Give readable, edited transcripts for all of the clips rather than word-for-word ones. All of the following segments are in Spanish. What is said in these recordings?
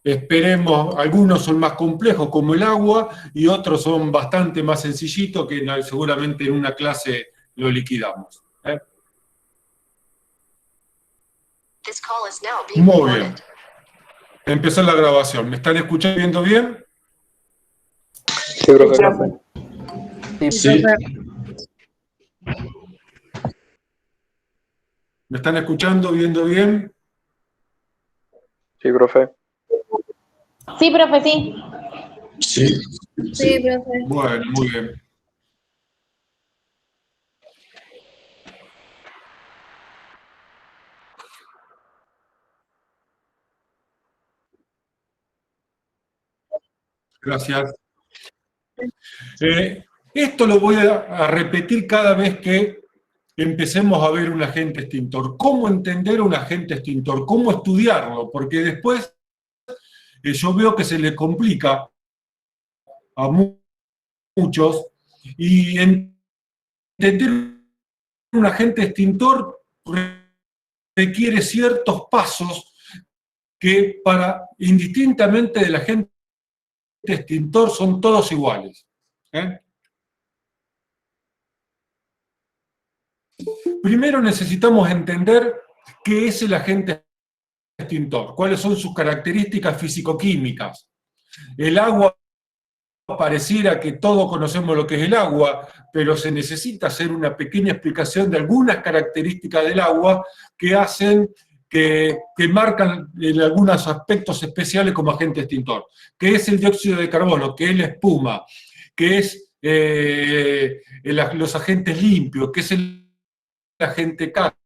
esperemos, algunos son más complejos como el agua y otros son bastante más sencillitos que seguramente en una clase lo liquidamos. Muy bien. Empezó la grabación. ¿Me están escuchando bien? Sí, profe. Sí. ¿Me están escuchando, viendo bien? Sí, profe. Sí, profe, sí. Sí. Sí, profe. Bueno, muy bien. Gracias. Esto lo voy a repetir cada vez que empecemos a ver un agente extintor. ¿Cómo entender un agente extintor? ¿Cómo estudiarlo? Porque después yo veo que se le complica a muchos y entender un agente extintor requiere ciertos pasos que indistintamente del agente extintor son todos iguales. Primero necesitamos entender qué es el agente extintor, cuáles son sus características físico-químicas. El agua, pareciera que todos conocemos lo que es el agua, pero se necesita hacer una pequeña explicación de algunas características del agua que hacen, que marcan en algunos aspectos especiales como agente extintor, que es el dióxido de carbono, que es la espuma, que es los agentes limpios, que es el agente K,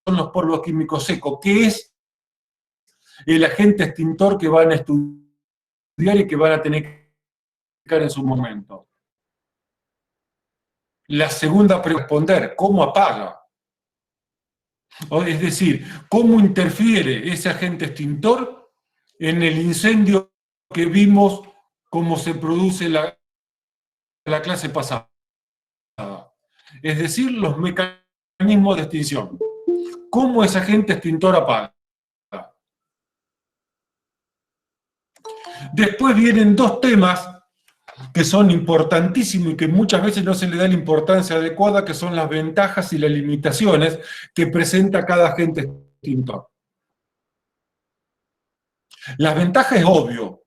son los polvos químicos secos, que es el agente extintor que van a estudiar y que van a tener que en su momento. La segunda pregunta, responder, ¿cómo apaga? Es decir, ¿cómo interfiere ese agente extintor en el incendio que vimos cómo se produce la clase pasada? Es decir, los mecanismos de extinción. ¿Cómo ese agente extintor apaga? Después vienen dos temas que son importantísimos y que muchas veces no se le da la importancia adecuada, que son las ventajas y las limitaciones que presenta cada agente extintor. Las ventajas es obvio,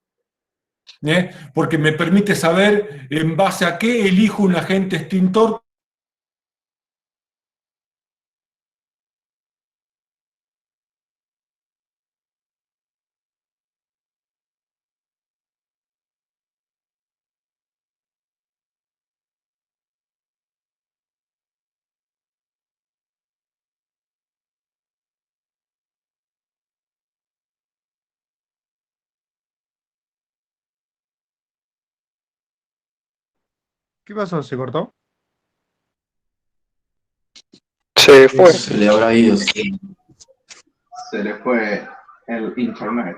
porque me permite saber en base a qué elijo un agente extintor. ¿Qué pasó? ¿Se cortó? Se fue. Se le habrá ido. Se le fue el internet.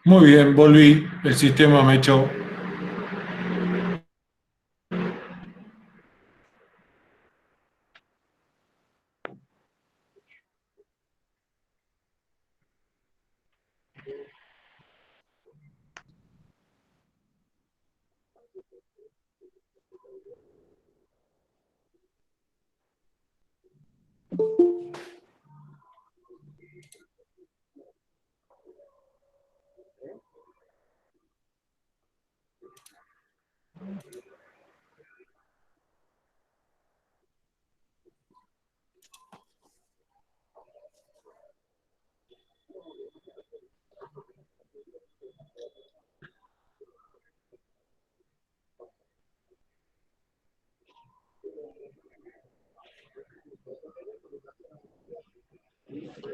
Muy bien, volví, el sistema me echó.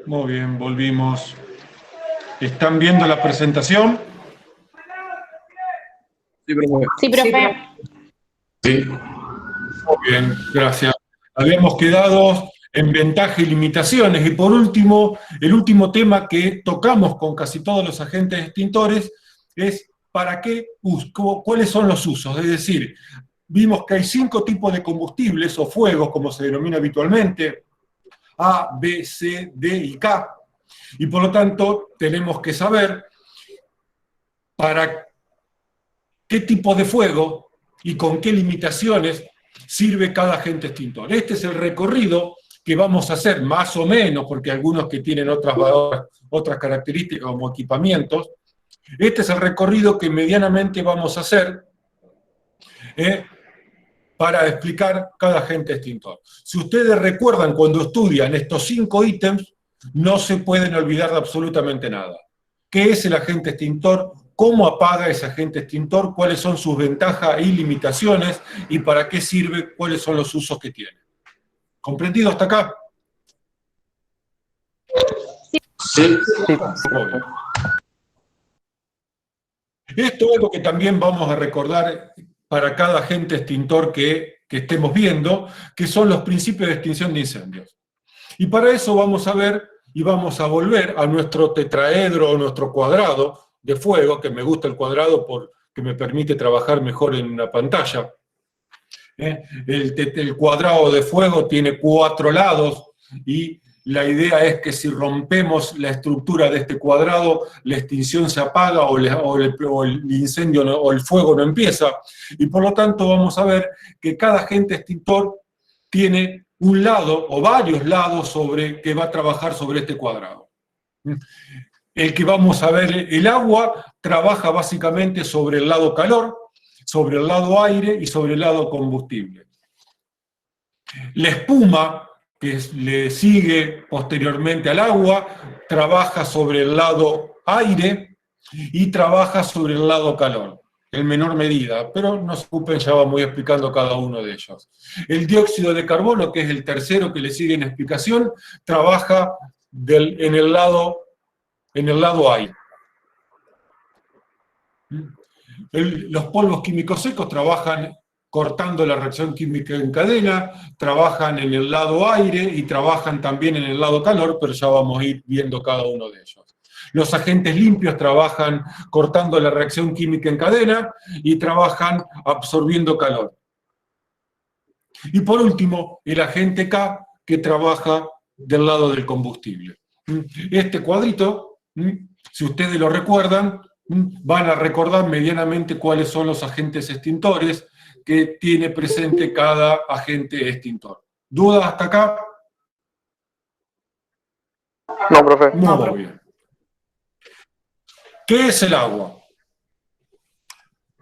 Muy bien, volvimos. ¿Están viendo la presentación? Sí, profe. Sí. Muy bien, gracias. Habíamos quedado en ventaja y limitaciones. Y por último, el último tema que tocamos con casi todos los agentes extintores es ¿para qué cuáles son los usos? Es decir, vimos que hay 5 tipos de combustibles o fuegos, como se denomina habitualmente, A, B, C, D y K. Y por lo tanto, tenemos que saber para qué tipo de fuego y con qué limitaciones sirve cada agente extintor. Este es el recorrido que vamos a hacer, más o menos, porque algunos que tienen otras características como equipamientos. Este es el recorrido que medianamente vamos a hacer para explicar cada agente extintor. Si ustedes recuerdan cuando estudian estos 5 ítems, no se pueden olvidar de absolutamente nada. ¿Qué es el agente extintor? ¿Cómo apaga ese agente extintor? ¿Cuáles son sus ventajas y limitaciones? ¿Y para qué sirve? ¿Cuáles son los usos que tiene? ¿Comprendido hasta acá? Sí, Obvio. Esto es algo que también vamos a recordar para cada agente extintor que estemos viendo, que son los principios de extinción de incendios. Y para eso vamos a ver y vamos a volver a nuestro tetraedro o nuestro cuadrado de fuego, que me gusta el cuadrado porque me permite trabajar mejor en una pantalla. El cuadrado de fuego tiene 4 lados y la idea es que si rompemos la estructura de este cuadrado, la extinción se apaga o el incendio o el fuego no empieza. Y por lo tanto vamos a ver que cada agente extintor tiene un lado o varios lados que va a trabajar sobre este cuadrado. El que vamos a ver, el agua, trabaja básicamente sobre el lado calor, sobre el lado aire y sobre el lado combustible. La espuma, que le sigue posteriormente al agua, trabaja sobre el lado aire y trabaja sobre el lado calor, en menor medida, pero no se ocupen, ya vamos explicando cada uno de ellos. El dióxido de carbono, que es el tercero que le sigue en explicación, trabaja en el lado aire. Los polvos químicos secos trabajan cortando la reacción química en cadena, trabajan en el lado aire y trabajan también en el lado calor, pero ya vamos a ir viendo cada uno de ellos. Los agentes limpios trabajan cortando la reacción química en cadena y trabajan absorbiendo calor. Y por último, el agente K, que trabaja del lado del combustible. Este cuadrito, si ustedes lo recuerdan, van a recordar medianamente cuáles son los agentes extintores que tiene presente cada agente extintor. ¿Dudas hasta acá? No, profe. Muy bien. ¿Qué es el agua?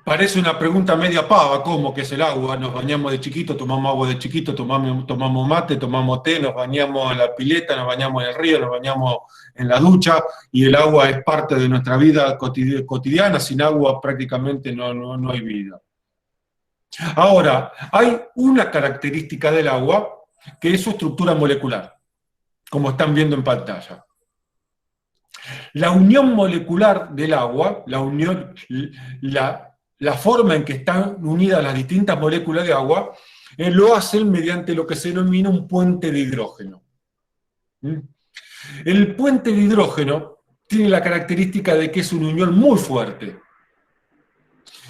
Parece una pregunta media pava, ¿cómo que es el agua? Nos bañamos de chiquito, tomamos agua de chiquito, tomamos mate, tomamos té, nos bañamos en la pileta, nos bañamos en el río, nos bañamos en la ducha, y el agua es parte de nuestra vida cotidiana. Sin agua prácticamente no hay vida. Ahora, hay una característica del agua que es su estructura molecular, como están viendo en pantalla. La unión molecular del agua, la forma en que están unidas las distintas moléculas de agua, lo hacen mediante lo que se denomina un puente de hidrógeno. El puente de hidrógeno tiene la característica de que es una unión muy fuerte.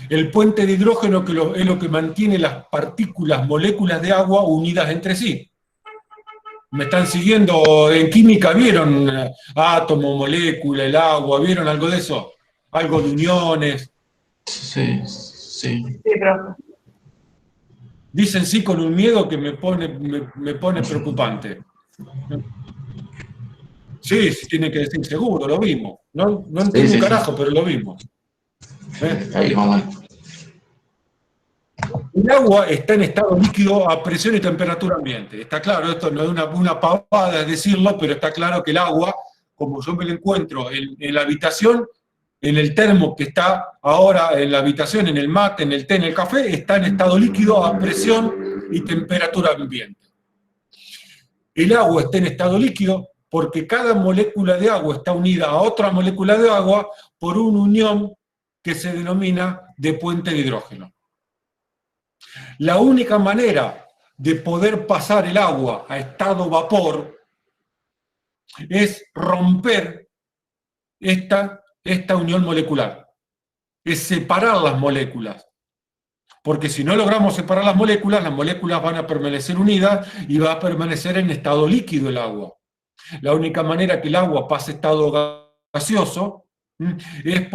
El puente de hidrógeno es lo que mantiene las partículas, moléculas de agua unidas entre sí. ¿Me están siguiendo? En química vieron átomo, molécula, el agua, ¿vieron algo de eso? Algo de uniones. Sí. Sí, profe. Dicen sí con un miedo que me pone preocupante. Sí, tiene que decir seguro, lo vimos. No entiendo un carajo, pero lo vimos. Ahí vamos. El agua está en estado líquido a presión y temperatura ambiente. Está claro, esto no es una pavada decirlo, pero está claro que el agua, como yo me lo encuentro en la habitación, en el termo que está ahora en la habitación, en el mate, en el té, en el café, está en estado líquido a presión y temperatura ambiente. El agua está en estado líquido porque cada molécula de agua está unida a otra molécula de agua por una unión que se denomina de puente de hidrógeno. La única manera de poder pasar el agua a estado vapor es romper esta unión molecular, es separar las moléculas. Porque si no logramos separar las moléculas van a permanecer unidas y va a permanecer en estado líquido el agua. La única manera que el agua pase a estado gaseoso es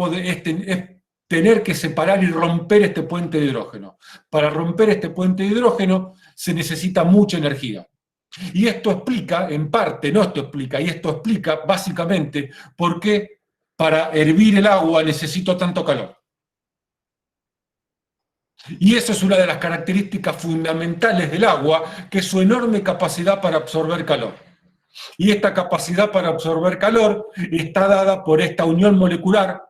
tener que separar y romper este puente de hidrógeno. Para romper este puente de hidrógeno se necesita mucha energía. Y esto explica, en parte, no esto explica, y esto explica básicamente por qué para hervir el agua necesito tanto calor. Y eso es una de las características fundamentales del agua, que es su enorme capacidad para absorber calor. Y esta capacidad para absorber calor está dada por esta unión molecular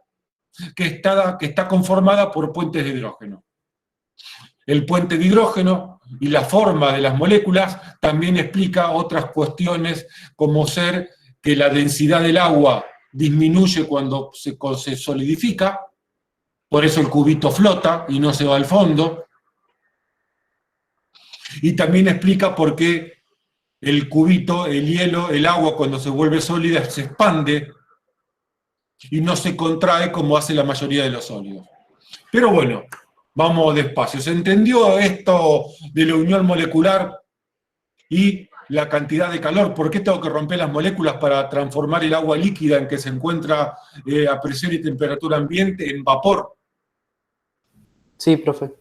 que está conformada por puentes de hidrógeno. El puente de hidrógeno y la forma de las moléculas también explica otras cuestiones, como ser que la densidad del agua disminuye cuando se solidifica, por eso el cubito flota y no se va al fondo. Y también explica por qué el cubito, el hielo, el agua cuando se vuelve sólida se expande y no se contrae como hace la mayoría de los sólidos. Pero bueno, vamos despacio. ¿Se entendió esto de la unión molecular y la cantidad de calor? ¿Por qué tengo que romper las moléculas para transformar el agua líquida en que se encuentra a presión y temperatura ambiente en vapor? Sí, profe.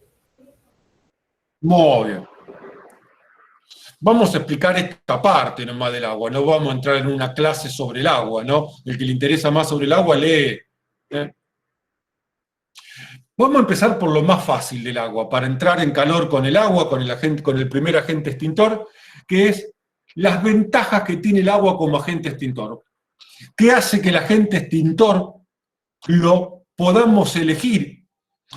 Muy bien. Vamos a explicar esta parte nomás del agua, no vamos a entrar en una clase sobre el agua, ¿no? El que le interesa más sobre el agua, lee. Vamos a empezar por lo más fácil del agua, para entrar en calor con el agua, con el primer agente extintor, que es las ventajas que tiene el agua como agente extintor. ¿Qué hace que el agente extintor lo podamos elegir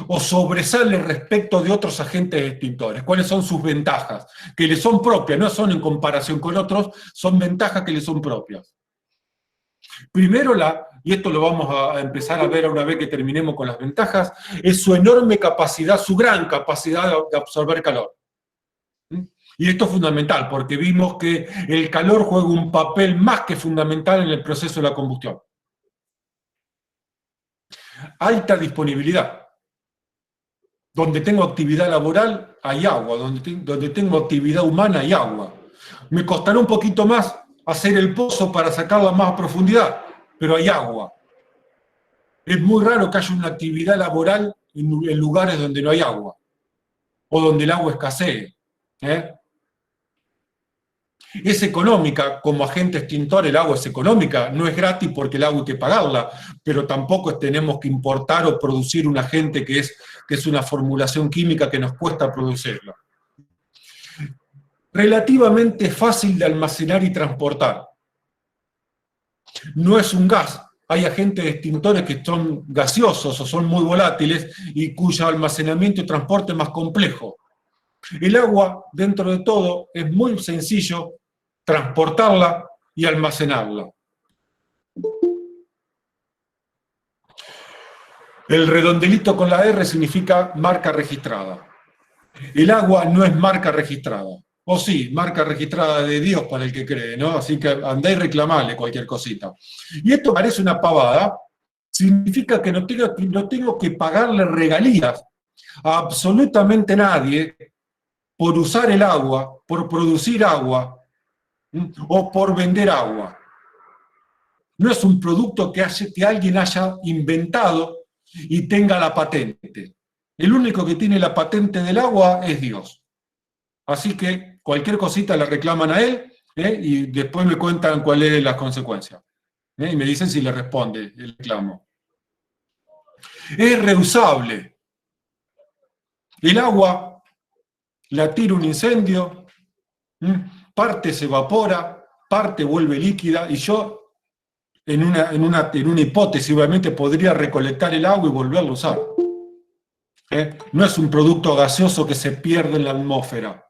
o sobresale respecto de otros agentes extintores? ¿Cuáles son sus ventajas? Que le son propias, no son en comparación con otros, son ventajas que le son propias. Primero, y esto lo vamos a empezar a ver una vez que terminemos con las ventajas, es su enorme capacidad, su gran capacidad de absorber calor. Y esto es fundamental, porque vimos que el calor juega un papel más que fundamental en el proceso de la combustión. Alta disponibilidad. Donde tengo actividad laboral, hay agua. Donde tengo actividad humana, hay agua. Me costará un poquito más hacer el pozo para sacarla más a profundidad, pero hay agua. Es muy raro que haya una actividad laboral en lugares donde no hay agua, o donde el agua escasee. Es económica, como agente extintor el agua es económica, no es gratis porque el agua hay que pagarla, pero tampoco tenemos que importar o producir un agente que es una formulación química que nos cuesta producirla. Relativamente fácil de almacenar y transportar. No es un gas, hay agentes extintores que son gaseosos o son muy volátiles y cuyo almacenamiento y transporte es más complejo. El agua, dentro de todo, es muy sencillo transportarla y almacenarla. El redondelito con la R significa marca registrada. El agua no es marca registrada. O sí, marca registrada de Dios para el que cree, ¿no? Así que andá y reclamale cualquier cosita. Y esto parece una pavada, significa que no tengo que pagarle regalías a absolutamente nadie por usar el agua, por producir agua, o por vender agua. No es un producto que alguien haya inventado y tenga la patente. El único que tiene la patente del agua es Dios. Así que cualquier cosita la reclaman a él, y después me cuentan cuáles son las consecuencias. Y me dicen si le responde el reclamo. Es reusable. El agua la tira un incendio, parte se evapora, parte vuelve líquida, y yo, en una hipótesis, obviamente podría recolectar el agua y volverlo a usar. No es un producto gaseoso que se pierde en la atmósfera.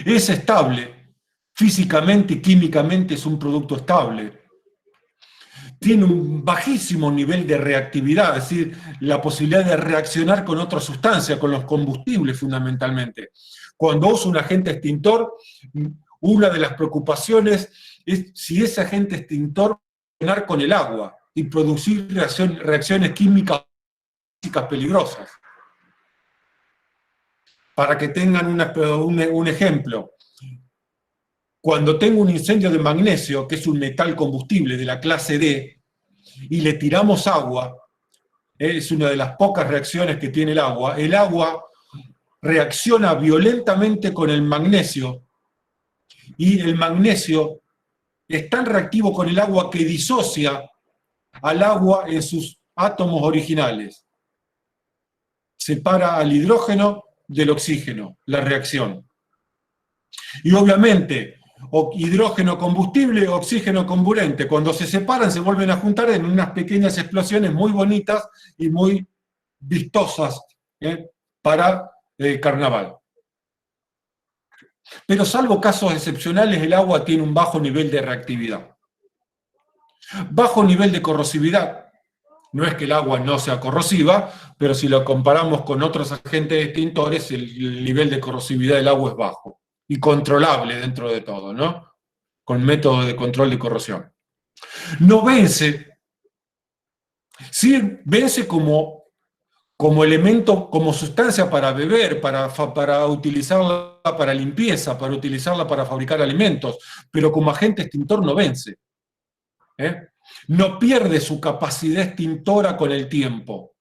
Es estable, físicamente y químicamente es un producto estable. Tiene un bajísimo nivel de reactividad, es decir, la posibilidad de reaccionar con otra sustancia, con los combustibles fundamentalmente. Cuando uso un agente extintor, una de las preocupaciones es si ese agente extintor va a reaccionar con el agua y producir reacciones químicas peligrosas. Para que tengan un ejemplo, cuando tengo un incendio de magnesio, que es un metal combustible de la clase D, y le tiramos agua, es una de las pocas reacciones que tiene el agua reacciona violentamente con el magnesio, y el magnesio es tan reactivo con el agua que disocia al agua en sus átomos originales. Separa al hidrógeno del oxígeno, la reacción. Y obviamente, hidrógeno combustible, oxígeno comburente, cuando se separan se vuelven a juntar en unas pequeñas explosiones muy bonitas y muy vistosas para el carnaval. Pero salvo casos excepcionales, el agua tiene un bajo nivel de reactividad. Bajo nivel de corrosividad. No es que el agua no sea corrosiva, pero si lo comparamos con otros agentes extintores, el nivel de corrosividad del agua es bajo y controlable dentro de todo, ¿no? Con métodos de control de corrosión. No vence, sí vence como elemento, como sustancia para beber, para utilizarla para limpieza, para utilizarla para fabricar alimentos, pero como agente extintor no vence. No pierde su capacidad extintora con el tiempo.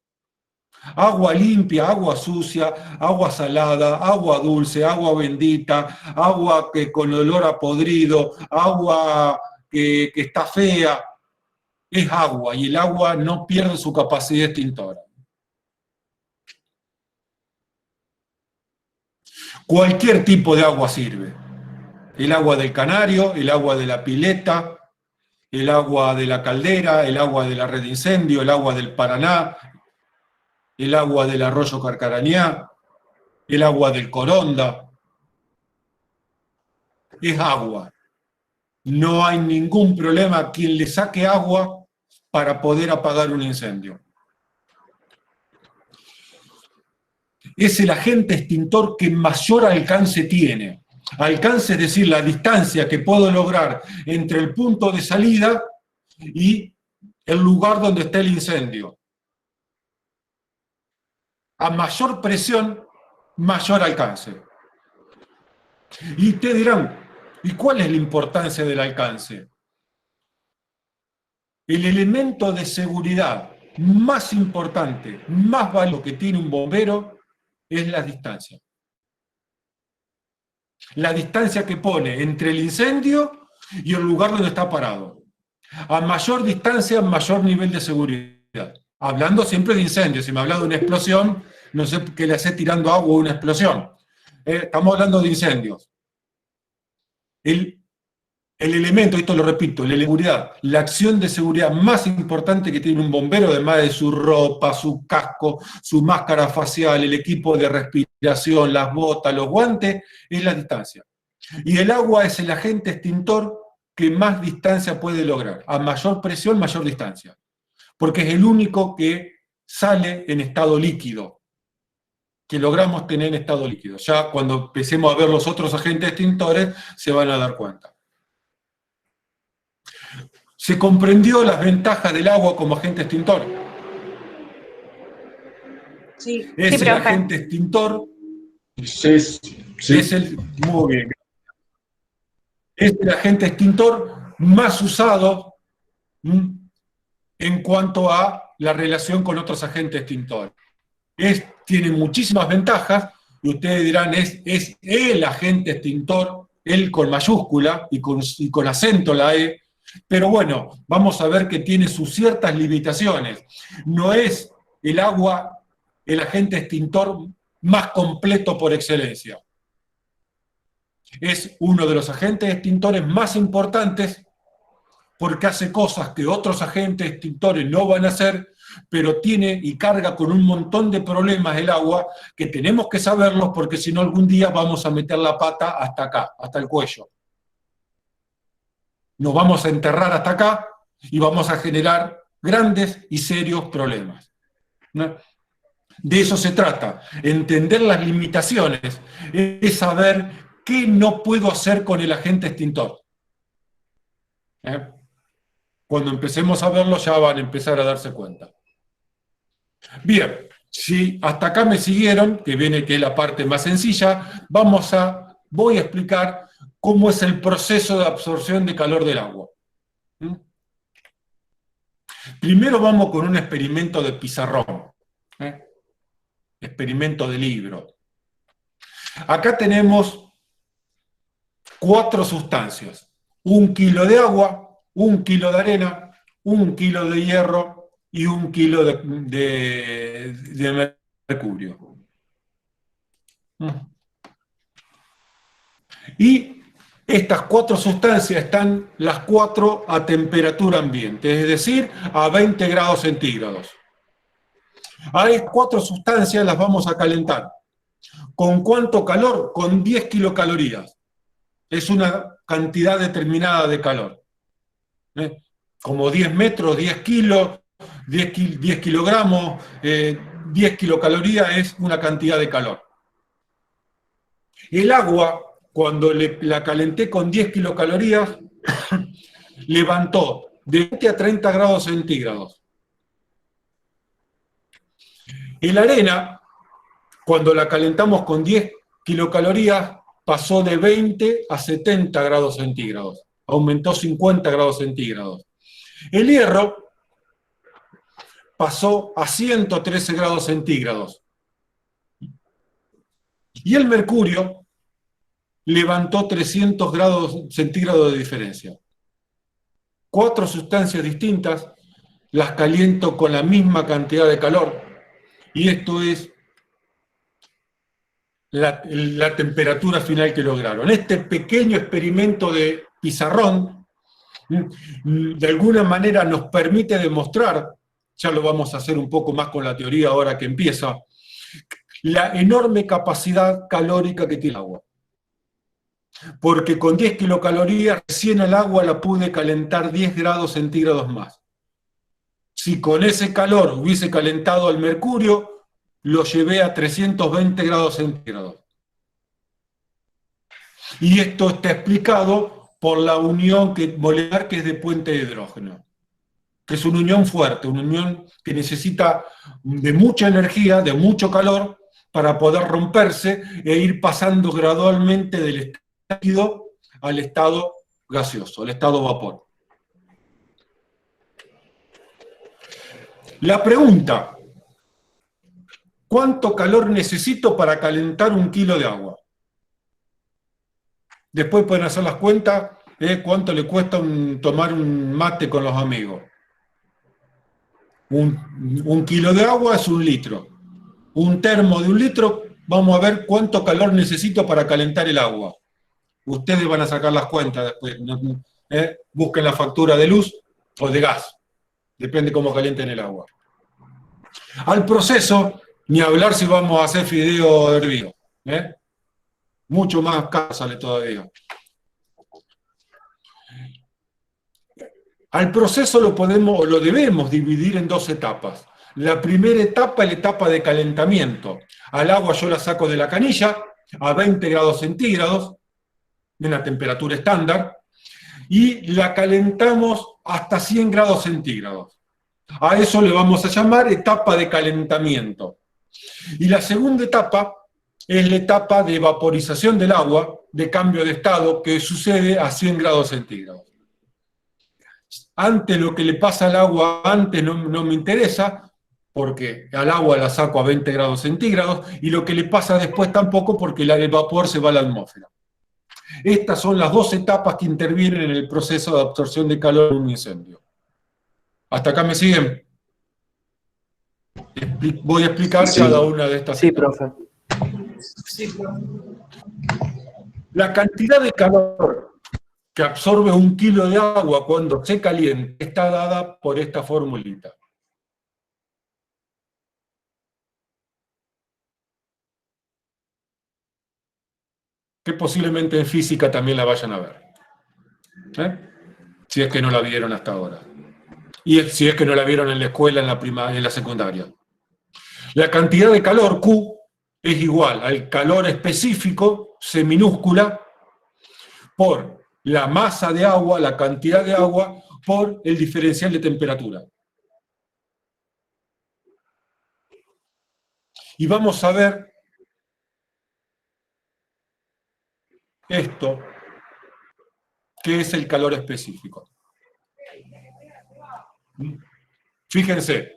Agua limpia, agua sucia, agua salada, agua dulce, agua bendita, agua con olor a podrido, agua que está fea, es agua, y el agua no pierde su capacidad extintora. Cualquier tipo de agua sirve. El agua del canario, el agua de la pileta, el agua de la caldera, el agua de la red de incendio, el agua del Paraná, el agua del arroyo Carcarañá, el agua del Coronda. Es agua. No hay ningún problema a quien le saque agua para poder apagar un incendio. Es el agente extintor que mayor alcance tiene. Alcance, es decir, la distancia que puedo lograr entre el punto de salida y el lugar donde está el incendio. A mayor presión, mayor alcance. Y ustedes dirán, ¿y cuál es la importancia del alcance? El elemento de seguridad más importante, más valioso que tiene un bombero es la distancia. La distancia que pone entre el incendio y el lugar donde está parado. A mayor distancia, mayor nivel de seguridad. Hablando siempre de incendios. Si me habla de una explosión, no sé qué le hace tirando agua a una explosión. Estamos hablando de incendios. El elemento, esto lo repito, la seguridad, la acción de seguridad más importante que tiene un bombero, además de su ropa, su casco, su máscara facial, el equipo de respiración, las botas, los guantes, es la distancia. Y el agua es el agente extintor que más distancia puede lograr. A mayor presión, mayor distancia. Porque es el único que sale en estado líquido. que logramos tener en estado líquido. Ya cuando empecemos a ver los otros agentes extintores, se van a dar cuenta. ¿Se comprendió las ventajas del agua como agente extintor? Sí, Es sí, el profe. agente extintor, Sí, sí. es el, muy bien, es el agente extintor más usado en cuanto a la relación con otros agentes extintores. Tiene muchísimas ventajas, y ustedes dirán, es el agente extintor, él con mayúscula y con acento la E, pero bueno, vamos a ver que tiene sus ciertas limitaciones. No es el agua el agente extintor más completo por excelencia. Es uno de los agentes extintores más importantes porque hace cosas que otros agentes extintores no van a hacer, pero tiene y carga con un montón de problemas el agua que tenemos que saberlos porque si no algún día vamos a meter la pata hasta acá, hasta el cuello. Nos vamos a enterrar hasta acá y vamos a generar grandes y serios problemas, ¿no? De eso se trata, entender las limitaciones, es saber qué no puedo hacer con el agente extintor. Cuando empecemos a verlo ya van a empezar a darse cuenta. Bien, si hasta acá me siguieron, que es la parte más sencilla, voy a explicar cómo es el proceso de absorción de calor del agua. Primero vamos con un experimento de pizarrón, experimento de libro. Acá tenemos 4 sustancias: 1 kilo de agua, 1 kilo de arena, 1 kilo de hierro y 1 kilo de mercurio. Y estas 4 sustancias están las 4 a temperatura ambiente, es decir, a 20 grados centígrados. A estas 4 sustancias las vamos a calentar. ¿Con cuánto calor? Con 10 kilocalorías. Es una cantidad determinada de calor. Como 10 metros, 10 kilos, 10 kilogramos, 10 kilocalorías es una cantidad de calor. El agua, cuando la calenté con 10 kilocalorías, levantó de 20 a 30 grados centígrados. La arena, cuando la calentamos con 10 kilocalorías, pasó de 20 a 70 grados centígrados. Aumentó 50 grados centígrados. El hierro pasó a 113 grados centígrados. Y el mercurio levantó 300 grados centígrados de diferencia. 4 sustancias distintas, las caliento con la misma cantidad de calor, y esto es la temperatura final que lograron. Este pequeño experimento de pizarrón, de alguna manera nos permite demostrar, ya lo vamos a hacer un poco más con la teoría ahora que empieza, la enorme capacidad calórica que tiene el agua. Porque con 10 kilocalorías recién el agua la pude calentar 10 grados centígrados más. Si con ese calor hubiese calentado el mercurio, lo llevé a 320 grados centígrados. Y esto está explicado por la unión molecular que es de puente de hidrógeno, que es una unión fuerte, una unión que necesita de mucha energía, de mucho calor, para poder romperse e ir pasando gradualmente del estado líquido al estado gaseoso, al estado vapor. La pregunta: ¿cuánto calor necesito para calentar 1 kilo de agua? Después pueden hacer las cuentas de cuánto le cuesta tomar un mate con los amigos. 1 kilo de agua es 1 litro. Un termo de 1 litro, vamos a ver cuánto calor necesito para calentar el agua. Ustedes van a sacar las cuentas después. Busquen la factura de luz o de gas. Depende cómo calienten el agua. Al proceso, ni hablar si vamos a hacer fideo hervido. Mucho más caro sale todavía. Al proceso lo debemos dividir en 2 etapas. La primera etapa es la etapa de calentamiento. Al agua yo la saco de la canilla a 20 grados centígrados, de una temperatura estándar, y la calentamos hasta 100 grados centígrados. A eso le vamos a llamar etapa de calentamiento. Y la segunda etapa es la etapa de vaporización del agua, de cambio de estado, que sucede a 100 grados centígrados. Antes, lo que le pasa al agua antes no me interesa, porque al agua la saco a 20 grados centígrados, y lo que le pasa después tampoco, porque el vapor se va a la atmósfera. Estas son las dos etapas que intervienen en el proceso de absorción de calor en un incendio. ¿Hasta acá me siguen? Voy a explicar cada una de estas etapas. Profe. Sí, profe. La cantidad de calor que absorbe 1 kilo de agua cuando se calienta está dada por esta formulita. Que posiblemente en física también la vayan a ver. Si es que no la vieron hasta ahora. Y si es que no la vieron en la escuela, en la secundaria. La cantidad de calor, Q, es igual al calor específico, C minúscula, por la masa de agua, la cantidad de agua, por el diferencial de temperatura. Y vamos a ver esto, que es el calor específico. Fíjense,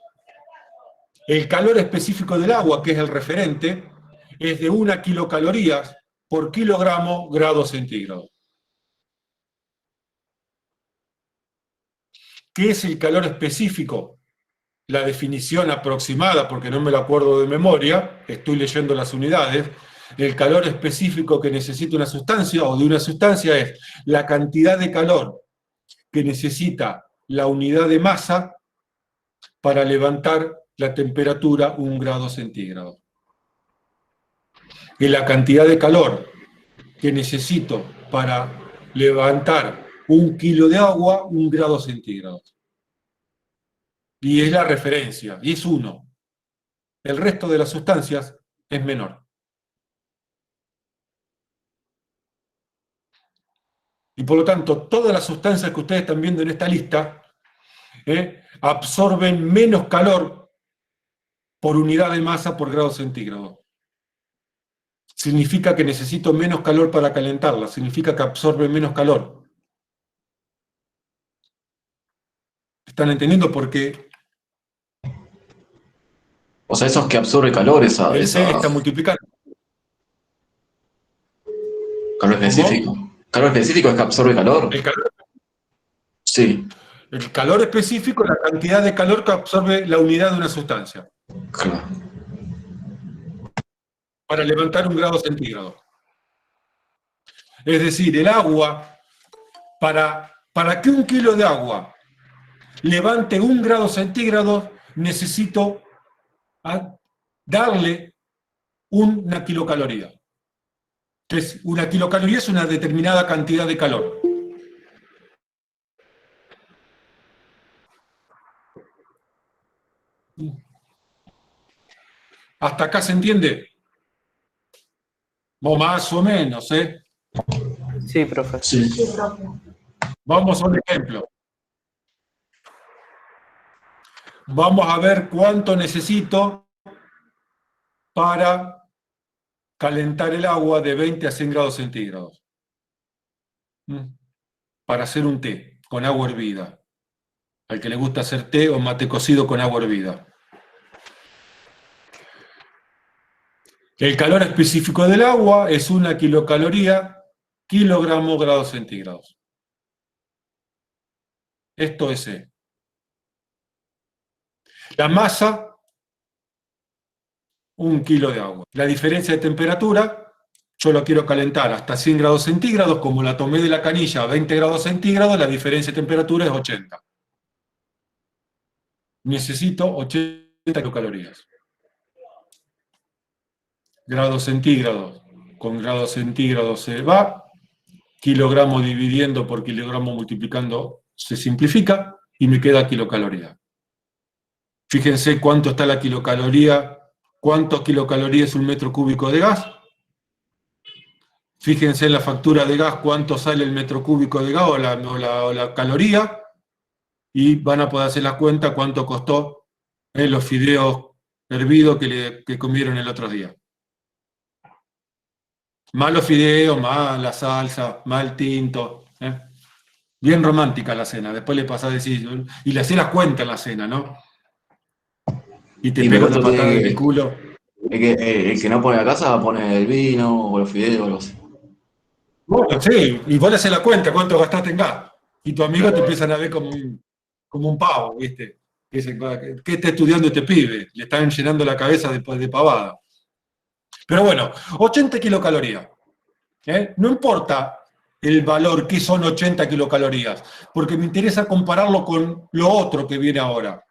el calor específico del agua, que es el referente, es de 1 kilocalorías por kilogramo grados centígrados. ¿Qué es el calor específico? La definición aproximada, porque no me la acuerdo de memoria, estoy leyendo las unidades. El calor específico que necesita una sustancia o de una sustancia es la cantidad de calor que necesita la unidad de masa para levantar la temperatura 1 grado centígrado. Y la cantidad de calor que necesito para levantar 1 kilo de agua, 1 grado centígrado. Y es la referencia, y es 1. El resto de las sustancias es menor. Y por lo tanto, todas las sustancias que ustedes están viendo en esta lista absorben menos calor por unidad de masa por grado centígrado. Significa que necesito menos calor para calentarla, significa que absorben menos calor. ¿Están entendiendo por qué? O sea, eso es que absorbe calor, El C está multiplicando. Calor específico. ¿Cómo? ¿Calor específico es que absorbe calor? El calor, Sí, el calor específico es la cantidad de calor que absorbe la unidad de una sustancia claro. para levantar 1 grado centígrado. Es decir, el agua, para que 1 kilo de agua levante 1 grado centígrado, necesito darle una kilocaloría. Una kilocaloría es una determinada cantidad de calor. ¿Hasta acá se entiende? O más o menos, ¿eh? Sí, profe. Sí. Sí, profe. Vamos a un ejemplo. Vamos a ver cuánto necesito para calentar el agua de 20 a 100 grados centígrados. Para hacer un té con agua hervida. Al que le gusta hacer té o mate cocido con agua hervida. El calor específico del agua es 1 kilocaloría, kilogramo grados centígrados. Esto es E. La masa, 1 kilo de agua. La diferencia de temperatura, yo lo quiero calentar hasta 100 grados centígrados, como la tomé de la canilla a 20 grados centígrados, la diferencia de temperatura es 80. Necesito 80 kilocalorías. Grados centígrados, con grados centígrados se va, kilogramo dividiendo por kilogramo multiplicando se simplifica y me queda kilocaloría. Fíjense cuánto está la kilocaloría, cuántos kilocalorías es un metro cúbico de gas. Fíjense en la factura de gas cuánto sale el metro cúbico de gas o la caloría, y van a poder hacer la cuenta cuánto costó los fideos hervidos que comieron el otro día. Más los fideos, más la salsa, más el tinto. Bien romántica la cena. Después le pasás a decir, y le hacés las cuentas en la cena, ¿no? Y te pega una patada en el culo. El que no pone la casa pone el vino o los fideos o algo así. Bueno, sí, y vos le haces la cuenta cuánto gastaste en gas. Y tu amigo te empiezan a ver como un pavo, ¿viste? Dicen, ¿qué está estudiando este pibe? Le están llenando la cabeza de pavada. Pero bueno, 80 kilocalorías. No importa el valor que son 80 kilocalorías, porque me interesa compararlo con lo otro que viene ahora.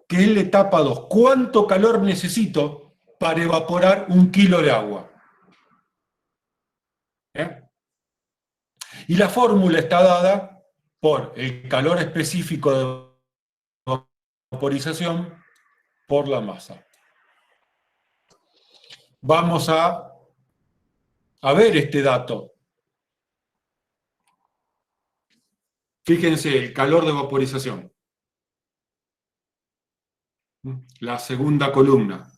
Que es la etapa 2. ¿Cuánto calor necesito para evaporar 1 kilo de agua? Y la fórmula está dada por el calor específico de vaporización por la masa. Vamos a ver este dato. Fíjense, el calor de vaporización. La segunda columna.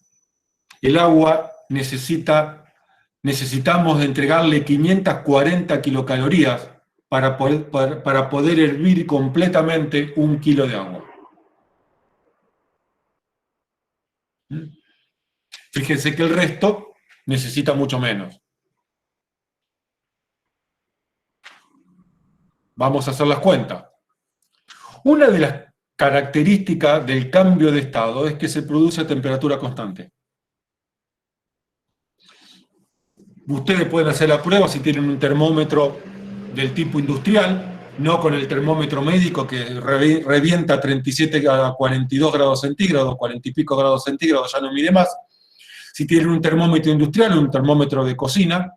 El agua necesitamos entregarle 540 kilocalorías para poder hervir completamente 1 kilo de agua. Fíjense que el resto necesita mucho menos. Vamos a hacer las cuentas. Una de las características del cambio de estado es que se produce a temperatura constante. Ustedes pueden hacer la prueba si tienen un termómetro del tipo industrial, no con el termómetro médico que revienta a 37 a 42 grados centígrados, 40 y pico grados centígrados, ya no mide más. Si tienen un termómetro industrial, un termómetro de cocina,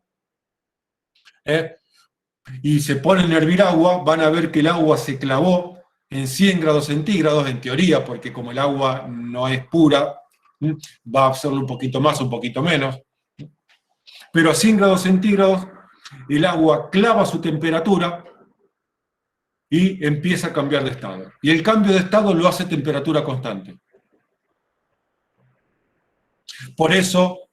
y se ponen a hervir agua, van a ver que el agua se clavó en 100 grados centígrados, en teoría, porque como el agua no es pura, va a absorber un poquito más, un poquito menos. Pero a 100 grados centígrados, el agua clava su temperatura y empieza a cambiar de estado. Y el cambio de estado lo hace temperatura constante. Por eso,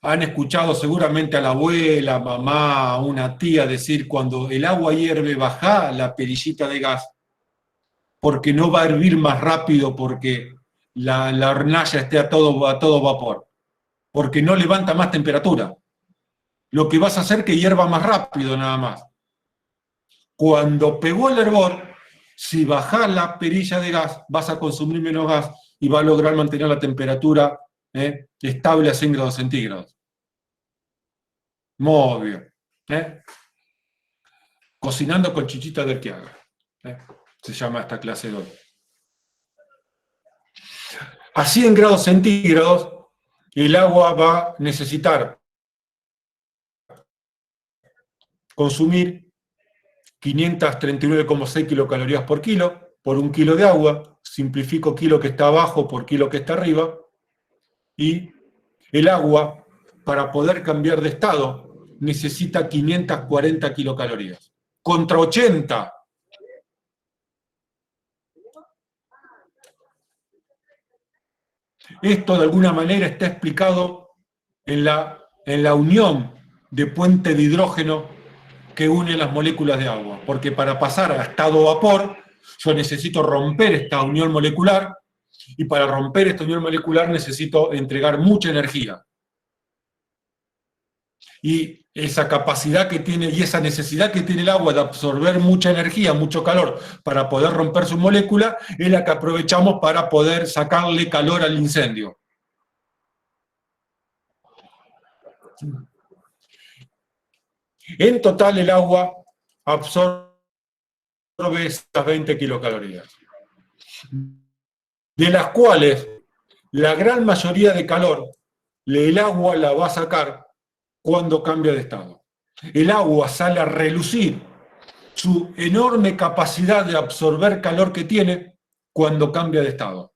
han escuchado seguramente a la abuela, mamá, a una tía decir, cuando el agua hierve, bajá la perillita de gas, porque no va a hervir más rápido, porque la hornalla esté a todo vapor, porque no levanta más temperatura. Lo que vas a hacer es que hierva más rápido nada más. Cuando pegó el hervor, si bajás la perilla de gas, vas a consumir menos gas y va a lograr mantener la temperatura estable a 100 grados centígrados. Muy bien. Cocinando con Chichita del Quiaga. Se llama esta clase de hoy. A 100 grados centígrados, el agua va a necesitar consumir 539,6 kilocalorías por kilo, por 1 kilo de agua. Simplifico kilo que está abajo por kilo que está arriba. Y el agua, para poder cambiar de estado, necesita 540 kilocalorías. Contra 80. Esto de alguna manera está explicado en la unión de puente de hidrógeno que une las moléculas de agua. Porque para pasar a estado vapor, yo necesito romper esta unión molecular, y para romper esta unión molecular necesito entregar mucha energía. Y esa capacidad que tiene, y esa necesidad que tiene el agua de absorber mucha energía, mucho calor, para poder romper su molécula, es la que aprovechamos para poder sacarle calor al incendio. En total el agua absorbe estas 20 kilocalorías, de las cuales la gran mayoría de calor el agua la va a sacar cuando cambia de estado. El agua sale a relucir su enorme capacidad de absorber calor que tiene cuando cambia de estado.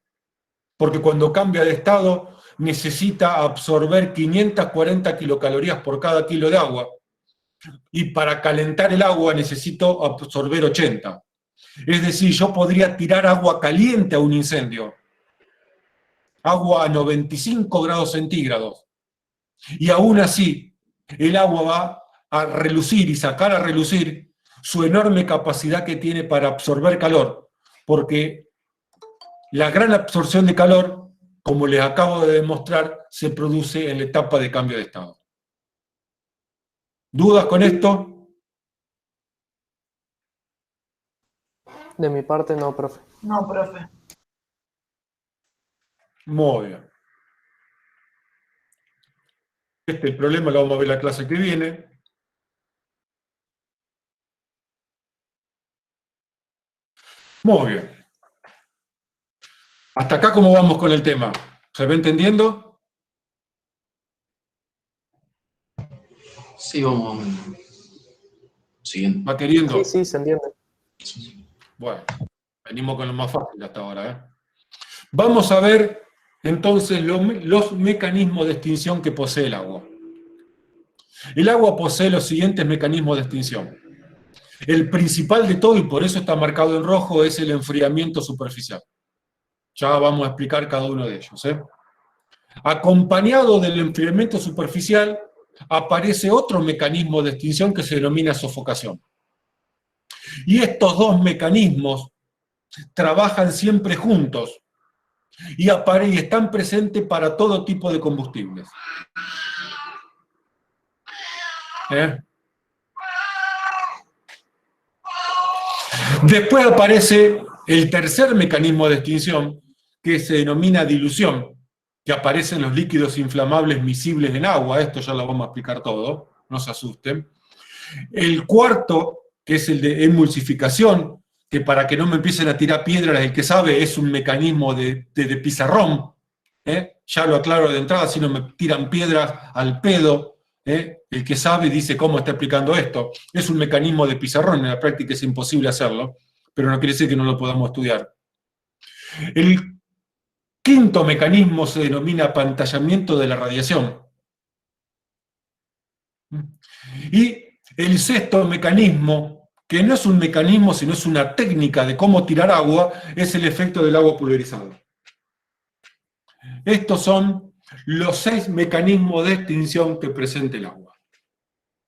Porque cuando cambia de estado necesita absorber 540 kilocalorías por cada kilo de agua, y para calentar el agua necesito absorber 80. Es decir, yo podría tirar agua caliente a un incendio, agua a 95 grados centígrados, y aún así el agua va a relucir y sacar a relucir su enorme capacidad que tiene para absorber calor, porque la gran absorción de calor, como les acabo de demostrar, se produce en la etapa de cambio de estado. ¿Dudas con esto? De mi parte, no, profe. No, profe. Muy bien. Este problema lo vamos a ver la clase que viene. Muy bien. Hasta acá, ¿cómo vamos con el tema? ¿Se va entendiendo? Sí, vamos. Siguiente. ¿Va queriendo? Sí, sí, se entiende. Bueno, venimos con lo más fácil hasta ahora, ¿eh? Vamos a ver entonces los mecanismos de extinción que posee el agua. El agua posee los siguientes mecanismos de extinción. El principal de todo, y por eso está marcado en rojo, es el enfriamiento superficial. Ya vamos a explicar cada uno de ellos, ¿eh? Acompañado del enfriamiento superficial, aparece otro mecanismo de extinción que se denomina sofocación. Y estos dos mecanismos trabajan siempre juntos y están presentes para todo tipo de combustibles. Después aparece el tercer mecanismo de extinción, que se denomina dilución, que aparece en los líquidos inflamables miscibles en agua. Esto ya lo vamos a explicar todo, no se asusten. El cuarto, que es el de emulsificación, que para que no me empiecen a tirar piedras, el que sabe, es un mecanismo de pizarrón. Ya lo aclaro de entrada, si no me tiran piedras al pedo. El que sabe dice cómo está explicando esto. Es un mecanismo de pizarrón, en la práctica es imposible hacerlo, pero no quiere decir que no lo podamos estudiar. El quinto mecanismo se denomina apantallamiento de la radiación. Y el sexto mecanismo, que no es un mecanismo, sino es una técnica de cómo tirar agua, es el efecto del agua pulverizado. Estos son los 6 mecanismos de extinción que presenta el agua.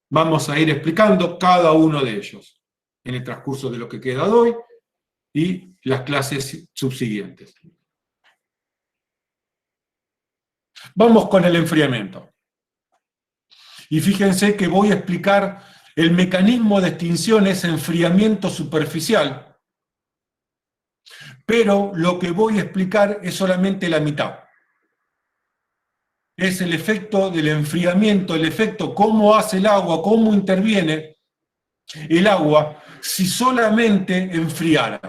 Vamos a ir explicando cada uno de ellos en el transcurso de lo que queda de hoy y las clases subsiguientes. Vamos con el enfriamiento. Y fíjense que voy a explicar el mecanismo de extinción es enfriamiento superficial, pero lo que voy a explicar es solamente la mitad. Es el efecto del enfriamiento, el efecto cómo hace el agua, cómo interviene el agua si solamente enfriara.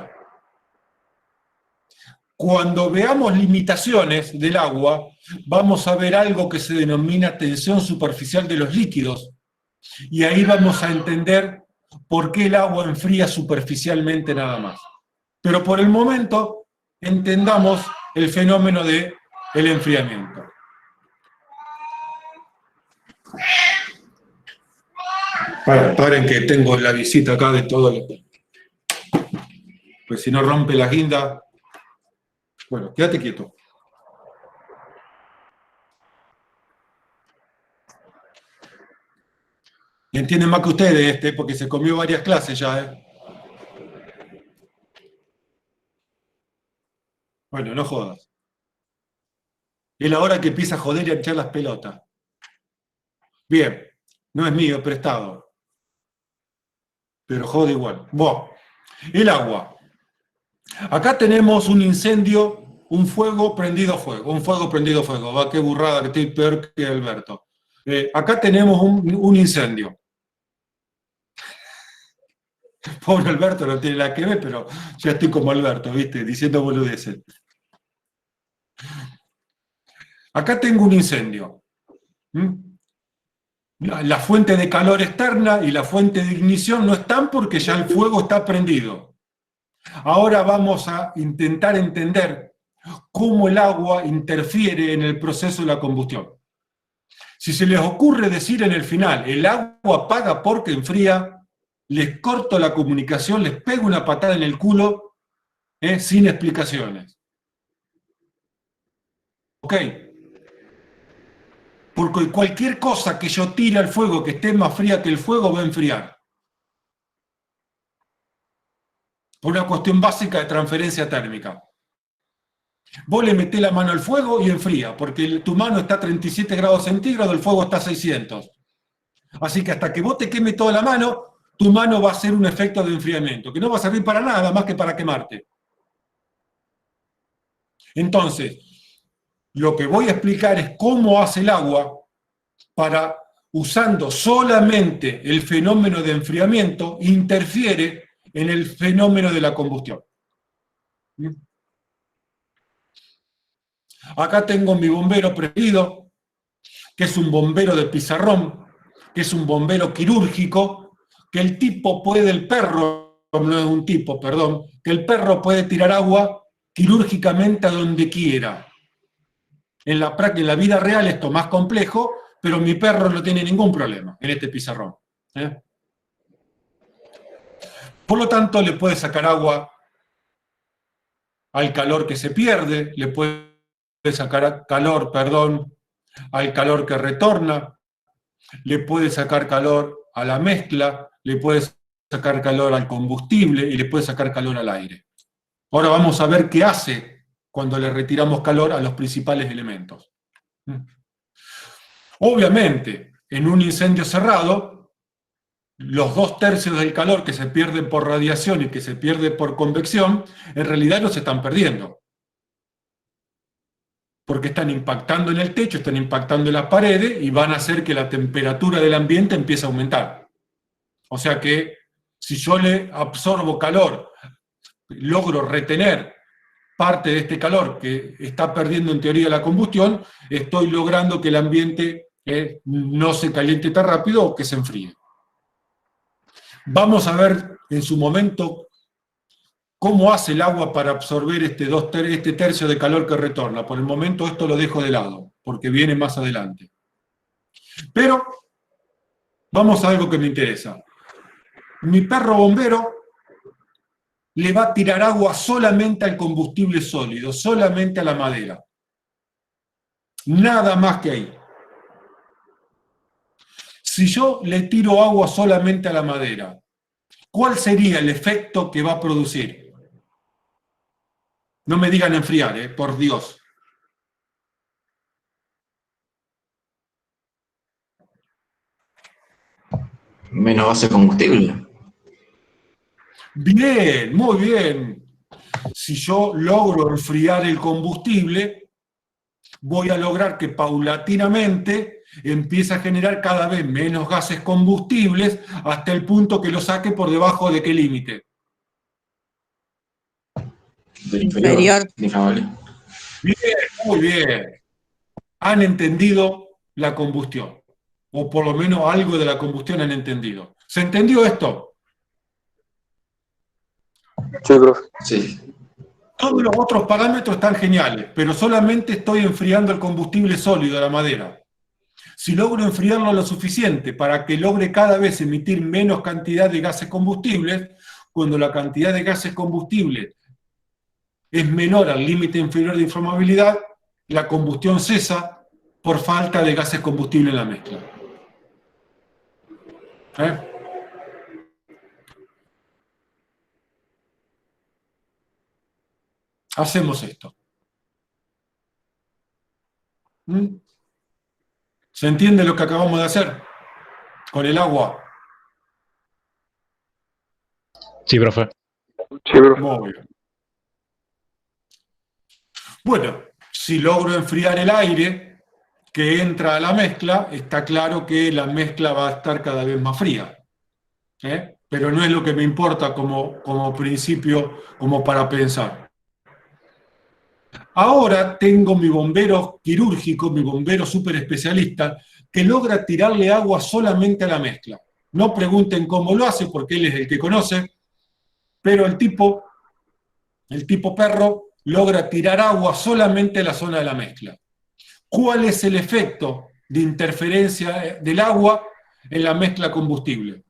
Cuando veamos limitaciones del agua, vamos a ver algo que se denomina tensión superficial de los líquidos, y ahí vamos a entender por qué el agua enfría superficialmente nada más. Pero por el momento, entendamos el fenómeno del enfriamiento. Paren que tengo la visita acá de todo lo que... Pues si no rompe la guinda... Bueno, quédate quieto. Y entienden más que ustedes porque se comió varias clases ya, Bueno, no jodas. Es la hora que empieza a joder y a echar las pelotas. Bien, no es mío, es prestado. Pero jode igual. Bueno, el agua. Acá tenemos un incendio, un fuego prendido fuego. Un fuego prendido fuego. Va, qué burrada, que estoy peor que Alberto. Acá tenemos un incendio. Pobre Alberto, no tiene nada que ver, pero ya estoy como Alberto, ¿viste? Diciendo boludeces. Acá tengo un incendio. La fuente de calor externa y la fuente de ignición no están porque ya el fuego está prendido. Ahora vamos a intentar entender cómo el agua interfiere en el proceso de la combustión. Si se les ocurre decir en el final, el agua apaga porque enfría, les corto la comunicación, les pego una patada en el culo, sin explicaciones. ¿Ok? Porque cualquier cosa que yo tire al fuego que esté más fría que el fuego va a enfriar. Por una cuestión básica de transferencia térmica. Vos le metés la mano al fuego y enfría, porque tu mano está a 37 grados centígrados, el fuego está a 600. Así que hasta que vos te queme toda la mano, tu mano va a hacer un efecto de enfriamiento, que no va a servir para nada más que para quemarte. Entonces, lo que voy a explicar es cómo hace el agua para, usando solamente el fenómeno de enfriamiento, interfiere en el fenómeno de la combustión. Acá tengo mi bombero preferido, que es un bombero de pizarrón, que es un bombero quirúrgico, que el tipo puede, el perro, no es un tipo, perdón, que el perro puede tirar agua quirúrgicamente a donde quiera. En la vida real esto es más complejo, pero mi perro no tiene ningún problema en este pizarrón. Por lo tanto, le puede sacar agua al calor que se pierde, le puede sacar calor, al calor que retorna, le puede sacar calor a la mezcla, le puede sacar calor al combustible y le puede sacar calor al aire. Ahora vamos a ver qué hace cuando le retiramos calor a los principales elementos. Obviamente, en un incendio cerrado, los 2/3 del calor que se pierde por radiación y que se pierde por convección, en realidad no se están perdiendo. Porque están impactando en el techo, están impactando en las paredes y van a hacer que la temperatura del ambiente empiece a aumentar. O sea que si yo le absorbo calor, logro retener parte de este calor que está perdiendo en teoría la combustión, estoy logrando que el ambiente no se caliente tan rápido o que se enfríe. Vamos a ver en su momento cómo hace el agua para absorber este tercio de calor que retorna. Por el momento esto lo dejo de lado, porque viene más adelante. Pero vamos a algo que me interesa. Mi perro bombero le va a tirar agua solamente al combustible sólido, solamente a la madera. Nada más que ahí. Si yo le tiro agua solamente a la madera, ¿cuál sería el efecto que va a producir? No me digan enfriar, por Dios. Menos base de combustible. Bien, muy bien. Si yo logro enfriar el combustible, voy a lograr que paulatinamente empiece a generar cada vez menos gases combustibles hasta el punto que lo saque por debajo de qué límite. Del inferior. Bien, muy bien. Han entendido la combustión, o por lo menos algo de la combustión han entendido. ¿Se entendió esto? Sí, profe. Sí. Todos los otros parámetros están geniales, pero solamente estoy enfriando el combustible sólido de la madera. Si logro enfriarlo lo suficiente para que logre cada vez emitir menos cantidad de gases combustibles, cuando la cantidad de gases combustibles es menor al límite inferior de inflamabilidad, la combustión cesa por falta de gases combustibles en la mezcla. Hacemos esto. ¿Se entiende lo que acabamos de hacer con el agua? Sí, profe. Sí, profe. Muy bien. Bueno, si logro enfriar el aire que entra a la mezcla, está claro que la mezcla va a estar cada vez más fría. Pero no es lo que me importa como principio, como para pensar. Ahora tengo mi bombero quirúrgico, mi bombero súper especialista, que logra tirarle agua solamente a la mezcla. No pregunten cómo lo hace, porque él es el que conoce, pero el tipo perro logra tirar agua solamente a la zona de la mezcla. ¿Cuál es el efecto de interferencia del agua en la mezcla combustible?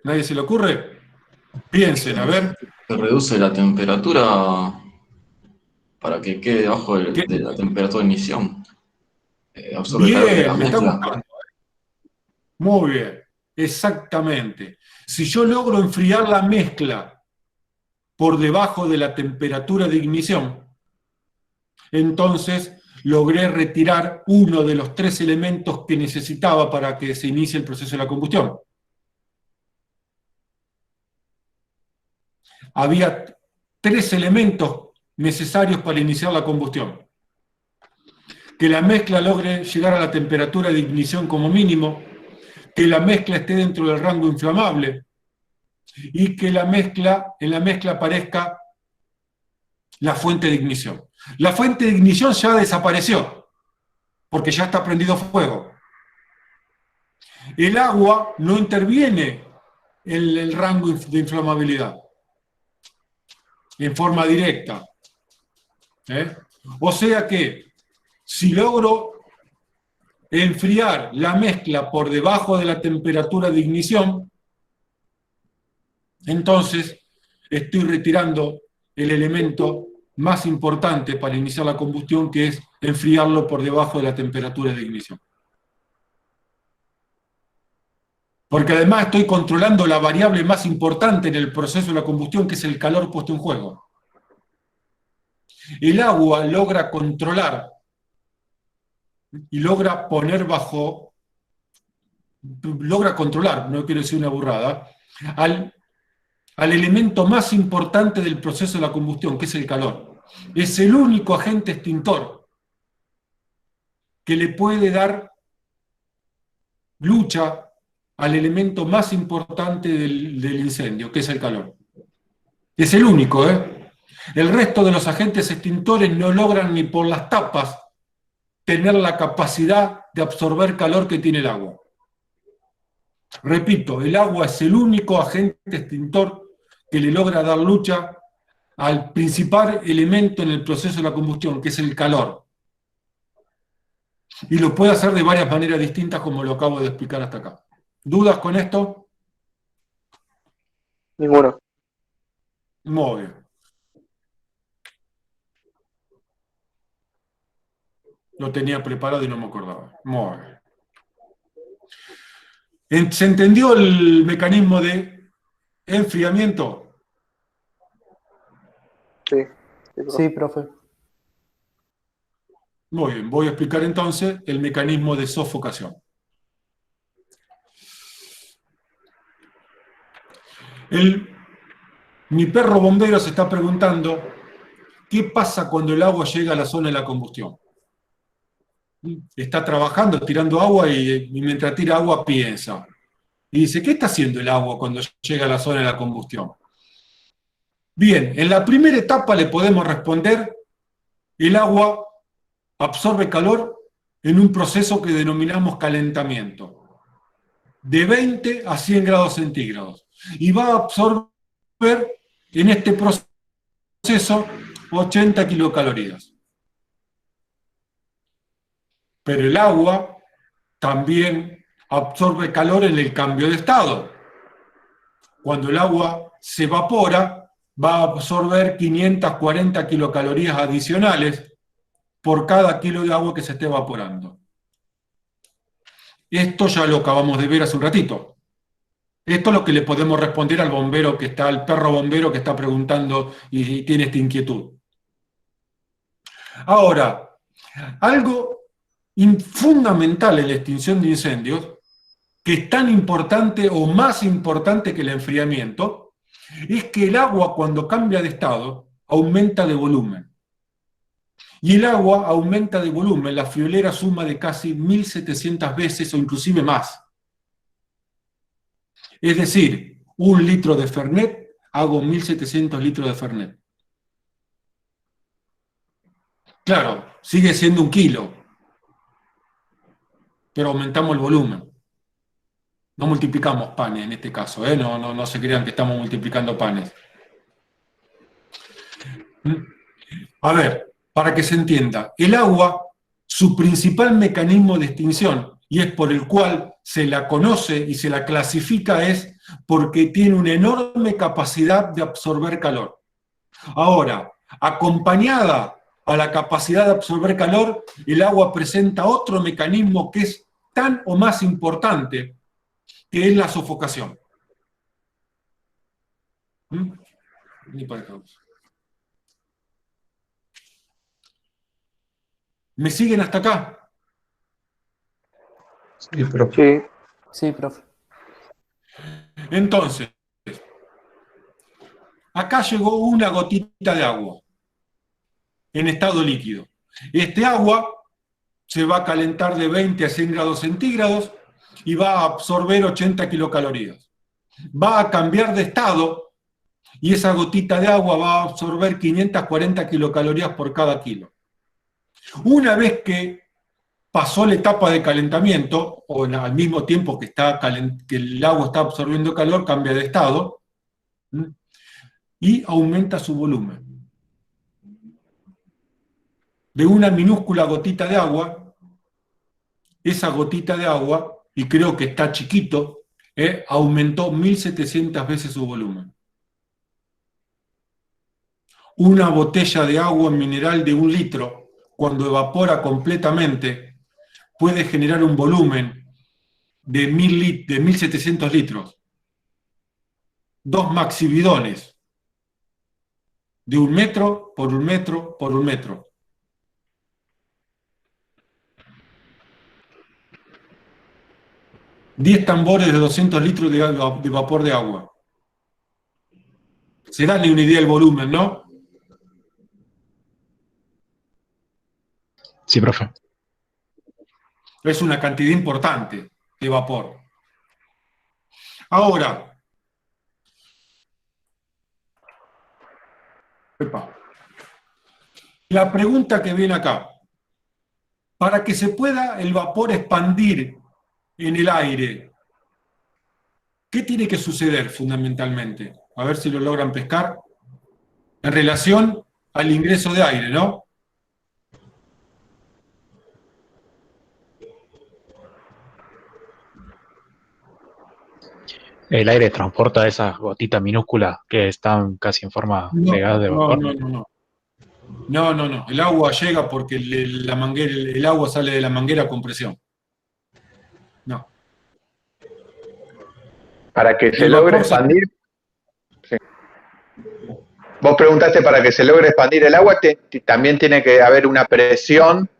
¿Nadie se le ocurre? Piensen, a ver. Se reduce la temperatura para que quede debajo de la temperatura de ignición. Absorbe calor de la Bien, me está mezcla. gustando. Muy bien, exactamente. Si yo logro enfriar la mezcla por debajo de la temperatura de ignición, entonces logré retirar uno de los 3 elementos que necesitaba para que se inicie el proceso de la combustión. Había 3 elementos necesarios para iniciar la combustión. Que la mezcla logre llegar a la temperatura de ignición como mínimo, que la mezcla esté dentro del rango inflamable y que en la mezcla aparezca la fuente de ignición. La fuente de ignición ya desapareció, porque ya está prendido fuego. El agua no interviene en el rango de inflamabilidad en forma directa. O sea que, si logro enfriar la mezcla por debajo de la temperatura de ignición, entonces estoy retirando el elemento más importante para iniciar la combustión, que es enfriarlo por debajo de la temperatura de ignición. Porque además estoy controlando la variable más importante en el proceso de la combustión, que es el calor puesto en juego. El agua logra controlar y logra poner no quiero decir una burrada, al elemento más importante del proceso de la combustión, que es el calor. Es el único agente extintor que le puede dar lucha al elemento más importante del incendio, que es el calor. Es el único, El resto de los agentes extintores no logran ni por las tapas tener la capacidad de absorber calor que tiene el agua. Repito, el agua es el único agente extintor que le logra dar lucha al principal elemento en el proceso de la combustión, que es el calor. Y lo puede hacer de varias maneras distintas, como lo acabo de explicar hasta acá. ¿Dudas con esto? Ninguno. Muy bien. Lo tenía preparado y no me acordaba. Muy bien. ¿Se entendió el mecanismo de enfriamiento? Sí. Sí, profe. Muy bien, voy a explicar entonces el mecanismo de sofocación. Mi perro bombero se está preguntando qué pasa cuando el agua llega a la zona de la combustión. Está trabajando, tirando agua y mientras tira agua piensa. Y dice, ¿qué está haciendo el agua cuando llega a la zona de la combustión? Bien, en la primera etapa le podemos responder, el agua absorbe calor en un proceso que denominamos calentamiento, de 20 a 100 grados centígrados. Y va a absorber en este proceso 80 kilocalorías. Pero el agua también absorbe calor en el cambio de estado. Cuando el agua se evapora, va a absorber 540 kilocalorías adicionales por cada kilo de agua que se esté evaporando. Esto ya lo acabamos de ver hace un ratito. Esto es lo que le podemos responder al bombero que está, al perro bombero que está preguntando y tiene esta inquietud. Ahora, algo fundamental en la extinción de incendios, que es tan importante o más importante que el enfriamiento, es que el agua cuando cambia de estado aumenta de volumen. Y el agua aumenta de volumen, la friolera suma de casi 1.700 veces o inclusive más. Es decir, 1 litro de Fernet, hago 1.700 litros de Fernet. Claro, sigue siendo 1 kilo, pero aumentamos el volumen. No multiplicamos panes en este caso, ¿eh? No se crean que estamos multiplicando panes. A ver, para que se entienda, el agua, su principal mecanismo de extinción, y es por el cual se la conoce y se la clasifica, es porque tiene una enorme capacidad de absorber calor. Ahora, acompañada a la capacidad de absorber calor, el agua presenta otro mecanismo que es tan o más importante, que es la sofocación. Ni para acá. ¿Me siguen hasta acá? Sí, profe. Sí, profe. Entonces, acá llegó una gotita de agua en estado líquido. Este agua se va a calentar de 20 a 100 grados centígrados y va a absorber 80 kilocalorías. Va a cambiar de estado y esa gotita de agua va a absorber 540 kilocalorías por cada kilo. Una vez que pasó la etapa de calentamiento, o al mismo tiempo que el agua está absorbiendo calor, cambia de estado y aumenta su volumen. De una minúscula gotita de agua, esa gotita de agua, y creo que está chiquito, aumentó 1.700 veces su volumen. Una botella de agua mineral de 1 litro, cuando evapora completamente, puede generar un volumen de 1.700 litros. 2 maxibidones de 1 metro por 1 metro por 1 metro. $10 tambores de 200 litros de vapor de agua. Se dan una idea del volumen, ¿no? Sí, profe. Es una cantidad importante de vapor. Ahora, la pregunta que viene acá. Para que se pueda el vapor expandir en el aire, ¿qué tiene que suceder fundamentalmente? A ver si lo logran pescar. En relación al ingreso de aire, ¿no? El aire transporta esas gotitas minúsculas que están casi en forma de gas de vapor. No. El agua llega porque el agua sale de la manguera con presión. No. Para que se logre expandir. Sí. Vos preguntaste, para que se logre expandir el agua, también tiene que haber una presión.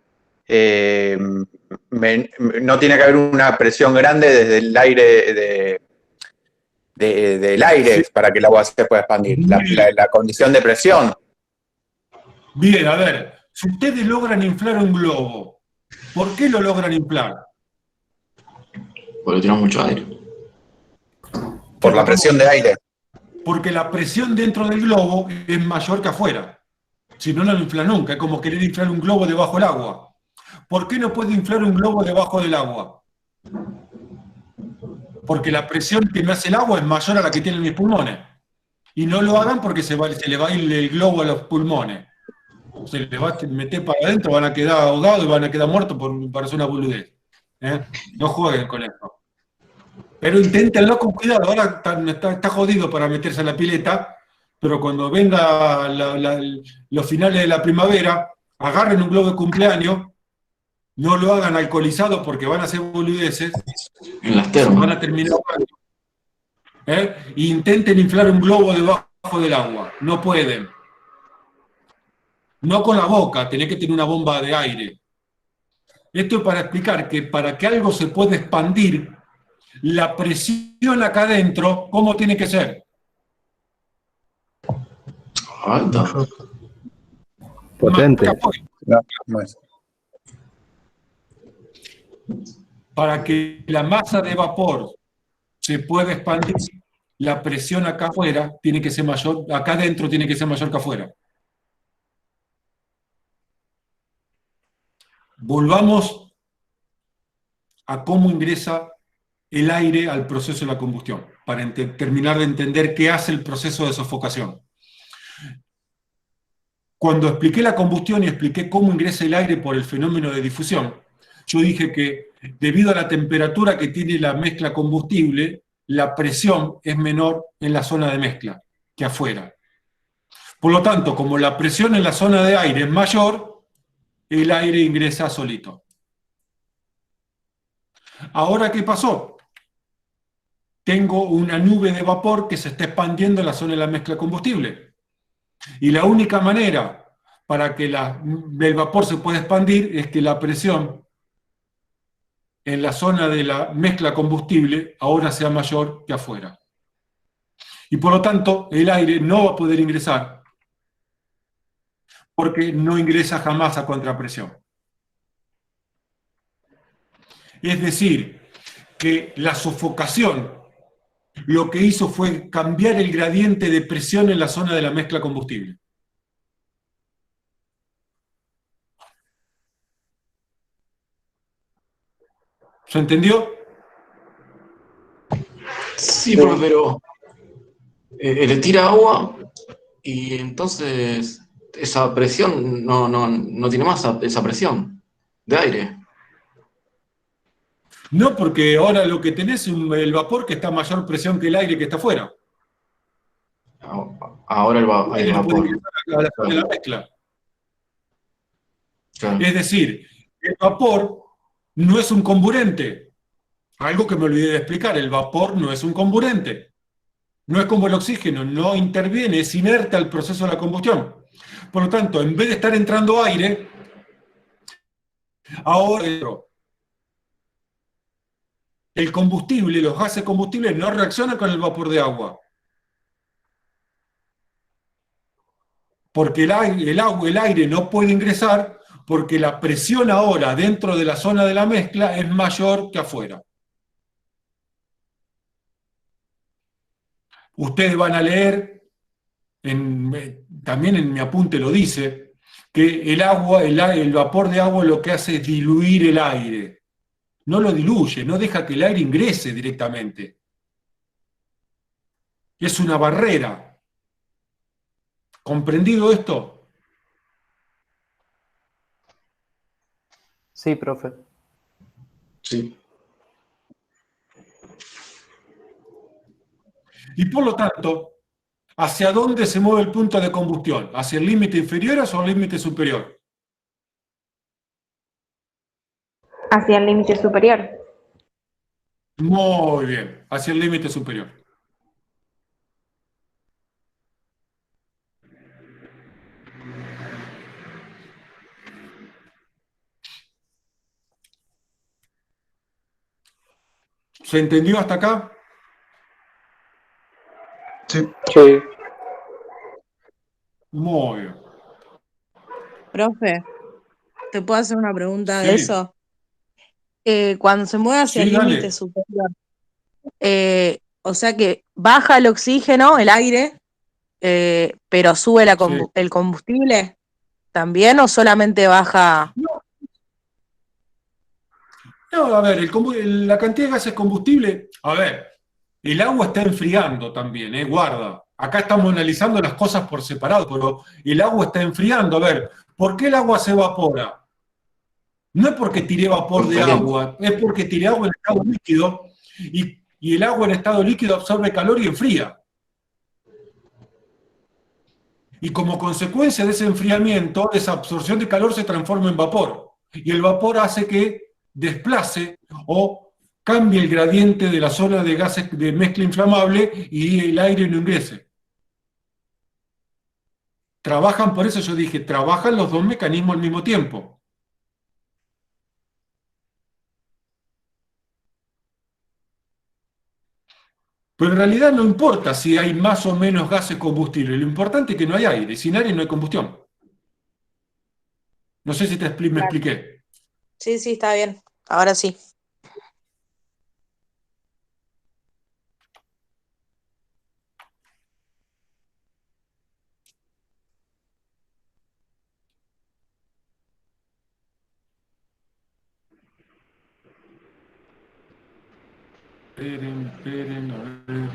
No tiene que haber una presión grande desde el aire del aire, sí, para que el agua se pueda expandir. La condición de presión. Bien, a ver, si ustedes logran inflar un globo, ¿por qué lo logran inflar? Porque tiene mucho aire. Por la presión de aire. Porque la presión dentro del globo es mayor que afuera. Si no, no lo infla nunca. Es como querer inflar un globo debajo del agua. ¿Por qué no puede inflar un globo debajo del agua? Porque la presión que me hace el agua es mayor a la que tienen mis pulmones. Y no lo hagan porque se le va a ir el globo a los pulmones. Se les va a meter para adentro, van a quedar ahogados y van a quedar muertos por hacer una boludez. No jueguen con eso. Pero inténtenlo con cuidado. Ahora está jodido para meterse a la pileta, pero cuando venga los finales de la primavera, agarren un globo de cumpleaños, no lo hagan alcoholizado porque van a hacer boludeces, en las termas van a terminar ahogando. E intenten inflar un globo debajo del agua. No pueden. No con la boca, tenés que tener una bomba de aire. Esto es para explicar que para que algo se pueda expandir, la presión acá adentro, ¿cómo tiene que ser? alta. Potente. No, no es. Para que la masa de vapor se pueda expandir, la presión acá afuera tiene que ser mayor, acá adentro tiene que ser mayor que afuera. Volvamos a cómo ingresa el aire al proceso de la combustión, para terminar de entender qué hace el proceso de sofocación. Cuando expliqué la combustión y expliqué cómo ingresa el aire por el fenómeno de difusión, yo dije que debido a la temperatura que tiene la mezcla combustible, la presión es menor en la zona de mezcla que afuera. Por lo tanto, como la presión en la zona de aire es mayor, el aire ingresa solito. Ahora, ¿qué pasó? Tengo una nube de vapor que se está expandiendo en la zona de la mezcla combustible. Y la única manera para que el vapor se pueda expandir es que la presión en la zona de la mezcla combustible ahora sea mayor que afuera. Y por lo tanto, el aire no va a poder ingresar porque no ingresa jamás a contrapresión. Es decir, que la sofocación lo que hizo fue cambiar el gradiente de presión en la zona de la mezcla combustible. ¿Se entendió? Sí, profe, pero le tira agua y entonces esa presión no tiene más esa presión de aire. No, porque ahora lo que tenés es el vapor que está a mayor presión que el aire que está afuera. Ahora el El aire no puede vapor. ingresar a la zona de la mezcla. Claro. Es decir, el vapor no es un comburente. Algo que me olvidé de explicar, el vapor no es un comburente. No es como el oxígeno, no interviene, es inerte al proceso de la combustión. Por lo tanto, en vez de estar entrando aire, ahora el combustible, los gases combustibles no reaccionan con el vapor de agua. Porque el aire no puede ingresar porque la presión ahora dentro de la zona de la mezcla es mayor que afuera. Ustedes van a leer, también en mi apunte lo dice, que el vapor de agua lo que hace es diluir el aire. No lo diluye, no deja que el aire ingrese directamente. Es una barrera. ¿Comprendido esto? Sí, profe. Sí. Y por lo tanto, ¿hacia dónde se mueve el punto de combustión? ¿Hacia el límite inferior o hacia el límite superior? Hacia el límite superior. Muy bien, hacia el límite superior. ¿Se entendió hasta acá? Sí. Sí. Muy bien. Profe, ¿te puedo hacer una pregunta de Sí. eso? Cuando se mueve hacia Sí, el dale. límite superior, o sea que baja el oxígeno, el aire, pero sube Sí. el combustible también, o solamente baja. No, a ver, la cantidad de gases combustible, a ver, el agua está enfriando también, guarda. Acá estamos analizando las cosas por separado, pero el agua está enfriando. A ver, ¿por qué el agua se evapora? No es porque tiré vapor de Caliente. agua, es porque tiré agua en estado líquido y el agua en estado líquido absorbe calor y enfría. Y como consecuencia de ese enfriamiento, esa absorción de calor se transforma en vapor. Y el vapor hace que desplace o cambie el gradiente de la zona de gases de mezcla inflamable y el aire no ingrese. Trabajan, por eso yo dije, trabajan los dos mecanismos al mismo tiempo. Pero en realidad no importa si hay más o menos gases combustibles, lo importante es que no hay aire, sin aire no hay combustión. No sé si me expliqué. Sí, sí, está bien. Ahora sí. Esperen, a ver.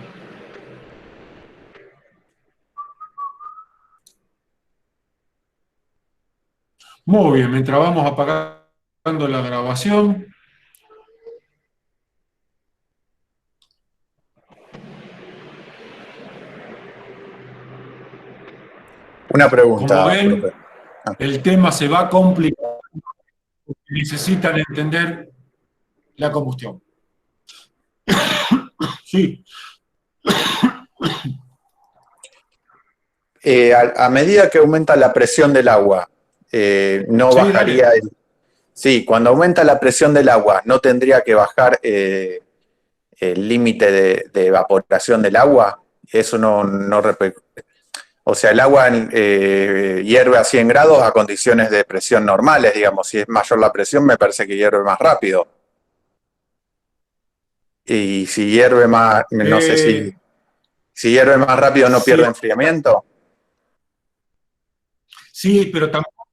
Muy bien, mientras vamos apagando la grabación. Una Como pregunta, ven, profe. el tema se va a complicar. Necesitan entender la combustión. Sí. A medida que aumenta la presión del agua, no Sí, bajaría dale. Sí, cuando aumenta la presión del agua, ¿no tendría que bajar el límite de evaporación del agua? Eso o sea, el agua hierve a 100 grados a condiciones de presión normales, digamos. Si es mayor la presión, me parece que hierve más rápido. Y si hierve más, no sé si hierve más rápido, ¿no Sí, pierde enfriamiento? sí, pero tampoco.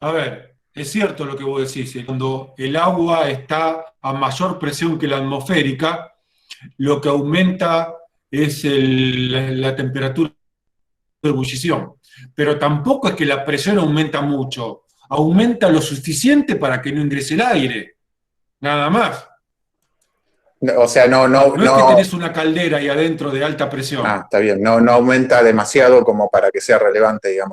A ver, es cierto lo que vos decís. Cuando el agua está a mayor presión que la atmosférica, lo que aumenta es la temperatura de ebullición. Pero tampoco es que la presión aumenta mucho. Aumenta lo suficiente para que no ingrese el aire. Nada más. O sea, No es que tenés una caldera ahí adentro de alta presión. está bien. No aumenta demasiado como para que sea relevante, digamos.